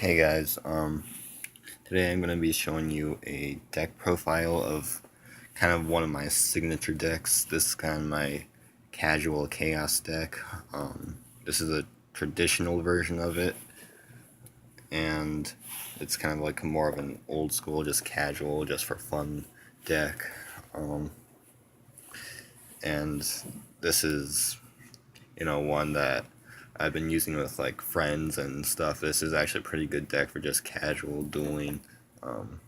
Hey guys, today I'm going to be showing you a deck profile of kind of one of my signature decks. This is kind of my casual chaos deck. This is a traditional version of it, and it's kind of like more of an old school, just casual, just for fun deck. Um, and this is, one that I've been using with like friends and stuff. This is actually a pretty good deck for just casual dueling. Um,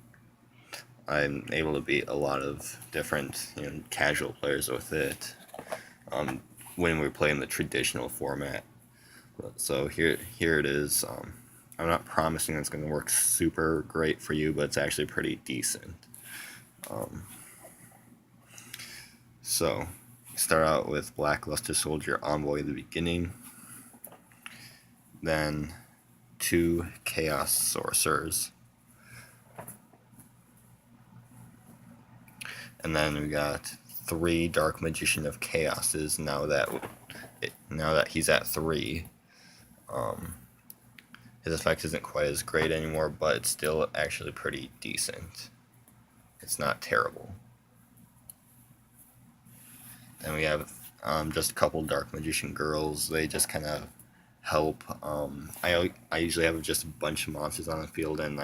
I'm able to beat a lot of different casual players with it um, when we're playing the traditional format. So here it is. I'm not promising it's going to work super great for you, but it's actually pretty decent. Um, so start out with Blackluster Soldier Envoy at the beginning, then 2 Chaos Sorcerers, and then we got 3 Dark Magician of Chaoses. Now that he's at 3, his effect isn't quite as great anymore, but it's still actually pretty decent. It's not terrible. Then we have just a couple Dark Magician girls. They just kind of help. I usually have just a bunch of monsters on the field, and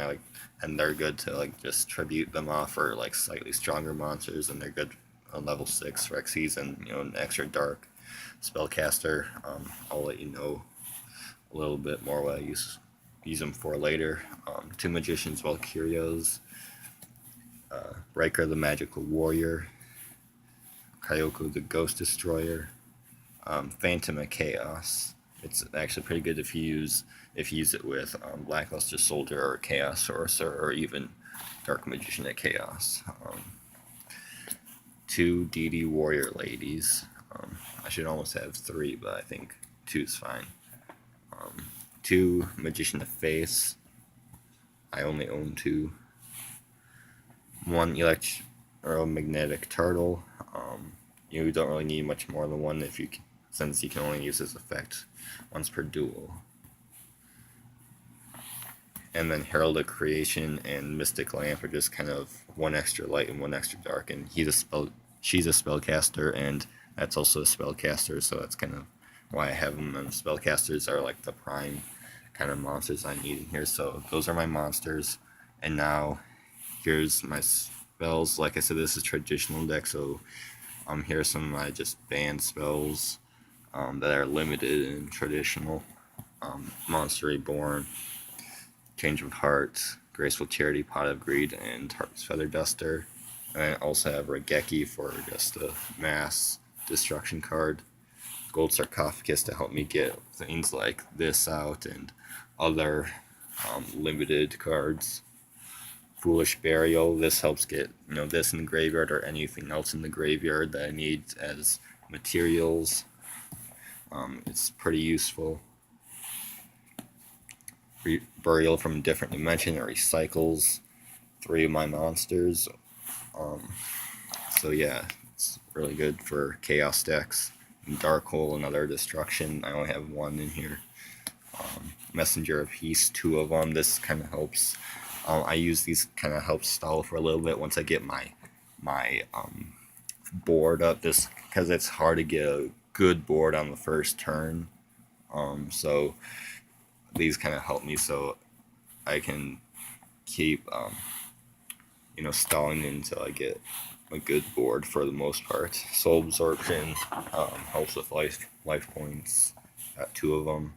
they're good to like just tribute them off for like slightly stronger monsters, and they're good on level 6 Rexies and an extra dark spellcaster. I'll let you know a little bit more what I use them for later. 2 Magicians Valkyrios, Riker the Magical Warrior, Kyoko the Ghost Destroyer, Phantom of Chaos. It's actually pretty good if you use it with Blackluster Soldier or Chaos Sorcerer or even Dark Magician of Chaos. 2 DD Warrior Ladies. I should almost have 3, but I think 2 is fine. 2 Magician of Face. I only own 2. 1 Electromagnetic Turtle. You don't really need much more than 1 since you can only use his effect once per duel. And then Herald of Creation and Mystic Lamp are just kind of 1 extra light and 1 extra dark, and she's a spellcaster, and that's also a spellcaster, so that's kind of why I have them. And spellcasters are like the prime kind of monsters I need in here. So those are my monsters, and now here's my spells. Like I said, this is traditional deck, so here are some of my just banned spells that are limited and traditional. Monster Reborn, Change of Heart, Graceful Charity, Pot of Greed, and Heart's Feather Duster. And I also have Regeki for just a mass destruction card. Gold Sarcophagus to help me get things like this out and other limited cards. Foolish Burial, this helps get this in the graveyard or anything else in the graveyard that I need as materials. It's pretty useful. Burial from a Different Dimension, it recycles 3 of my monsters. So yeah, it's really good for chaos decks. Dark Hole, another destruction. I only have 1 in here. Messenger of Peace, 2 of them. This kind of helps. I use these kind of help stall for a little bit once I get my board up. This because it's hard to get a good board on the first turn. So these kind of help me so I can keep stalling until I get a good board for the most part. Soul Absorption helps with life points. Got 2 of them.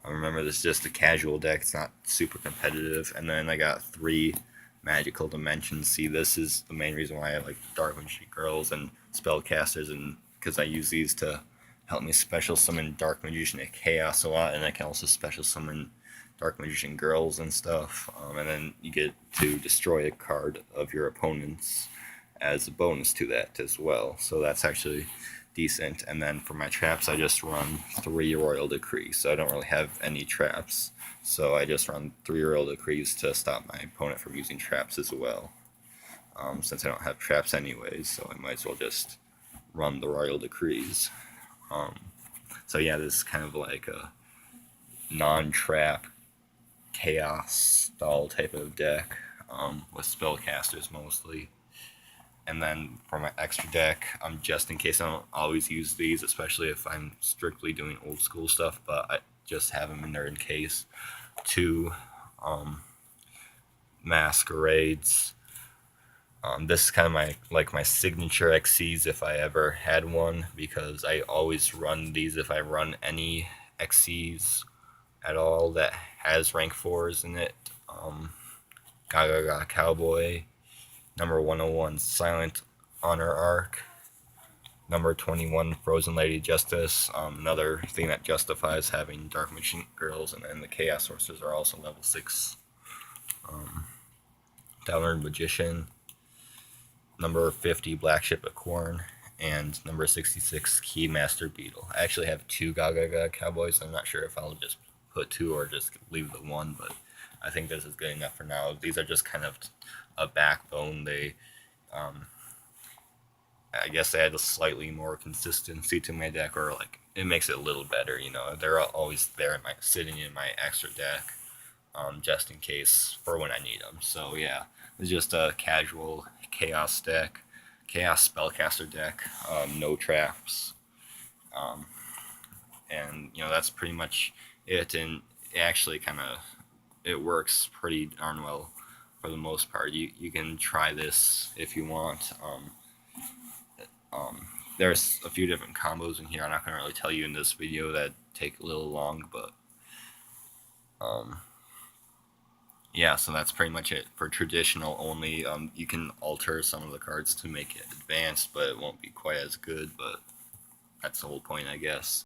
Remember, this is just a casual deck. It's not super competitive. And then I got 3 Magical Dimensions. See, this is the main reason why I like Dark Magician Girls and Spellcasters, and because I use these to help me special summon Dark Magician of Chaos a lot, and I can also special summon Dark Magician Girls and stuff. And then you get to destroy a card of your opponent's as a bonus to that as well. So that's actually decent. And then for my traps, I just run 3 Royal Decrees. So I don't really have any traps. So I just run 3 Royal Decrees to stop my opponent from using traps as well. Since I don't have traps anyways, so I might as well just run the Royal Decrees. So yeah, this is kind of like a non-trap chaos style type of deck, with spellcasters mostly. And then for my extra deck, just in case I don't always use these, especially if I'm strictly doing old school stuff, but I just have them in there in case. Two um, masquerades. This is kind of my signature XCs if I ever had one, because I always run these if I run any XCs at all that has rank 4s in it. Gaga Gaga Cowboy, number 101 Silent Honor Arc, number 21 Frozen Lady Justice. Another thing that justifies having Dark Machine Girls, and then the Chaos Sorcerers are also level 6. Downward Magician, number 50 Black Ship of Corn, and number 66 Keymaster Beetle. I actually have 2 Gaga Gaga Cowboys. I'm not sure if I'll just put 2 or just leave the 1, but I think this is good enough for now. These are just kind of a backbone. They, I guess they add a slightly more consistency to my deck, or like it makes it a little better. They're always there, sitting in my extra deck, just in case for when I need them. So yeah, it's just a casual chaos deck, chaos spellcaster deck, no traps, and that's pretty much it. And it actually kind of it works pretty darn well for the most part. You can try this if you want. There's a few different combos in here. I'm not gonna really tell you in this video, that take a little long, but yeah, so that's pretty much it for traditional only. You can alter some of the cards to make it advanced, but it won't be quite as good. But that's the whole point, I guess.